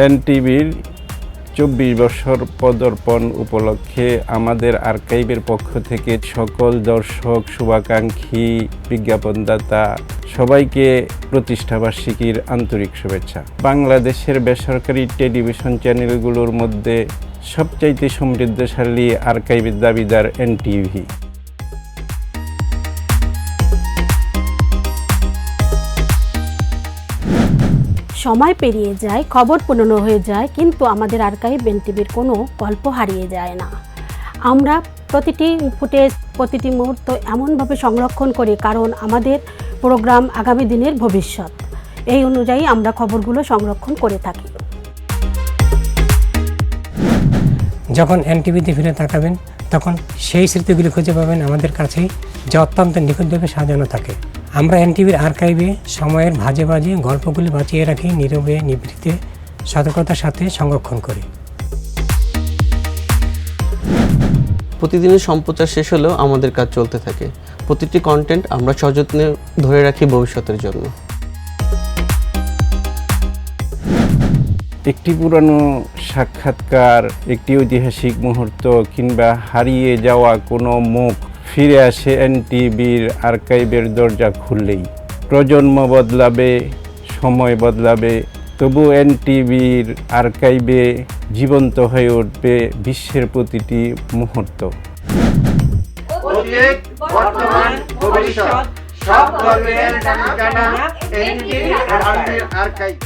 এনটিভির 24 বছর পদার্পণ উপলক্ষে আমাদের আর্কাইভের পক্ষ থেকে সকল দর্শক, শুভাকাঙ্ক্ষী, বিজ্ঞাপনদাতা সবাইকে প্রতিষ্ঠাবার্ষিকীর আন্তরিক শুভেচ্ছা। বাংলাদেশের বেসরকারি টেলিভিশন চ্যানেলগুলোর মধ্যে সবচাইতে সমৃদ্ধশালী আর্কাইভের দাবিদার এনটিভি। সময় পেরিয়ে যায়, খবর পুরনো হয়ে যায়, কিন্তু আমাদের আর্কাইভ এনটিভির কোনো গল্প হারিয়ে যায় না। আমরা প্রতিটি ফুটেজ, প্রতিটি মুহূর্ত এমনভাবে সংরক্ষণ করি কারণ আমাদের প্রোগ্রাম আগামী দিনের ভবিষ্যৎ। এই অনুযায়ী আমরা খবরগুলো সংরক্ষণ করে থাকি। যখন এনটিভিতে ফিরে তাকাবেন তখন সেই স্মৃতিগুলি খুঁজে পাবেন আমাদের কাছেই, যা অত্যন্ত নিখুঁতভাবে সাজানো থাকে। আমরা এনটিভির আর্কাইভে সময়ের ভাজে ভাজে গল্পগুলি বাঁচিয়ে রাখি, নীরবে নিভৃতে সতর্কতার সাথে সংরক্ষণ করি। প্রতিদিনের সম্প্রচার শেষ হলেও আমাদের কাজ চলতে থাকে। প্রতিটি কন্টেন্ট আমরা সযত্নে ধরে রাখি ভবিষ্যতের জন্য। একটি পুরানো সাক্ষাৎকার, একটি ঐতিহাসিক মুহূর্ত কিংবা হারিয়ে যাওয়া কোনো মুখ ফিরে আসে এনটিভির আর্কাইভের দরজা খুললেই। প্রজন্ম বদলাবে, সময় বদলাবে, তবু এনটিভির আর্কাইভে জীবন্ত হয়ে উঠবে বিশ্বের প্রতিটি মুহূর্ত। অতীত, বর্তমান, ভবিষ্যৎ সব গল্পের ঠিকানা এনটিভি আর্কাইভ।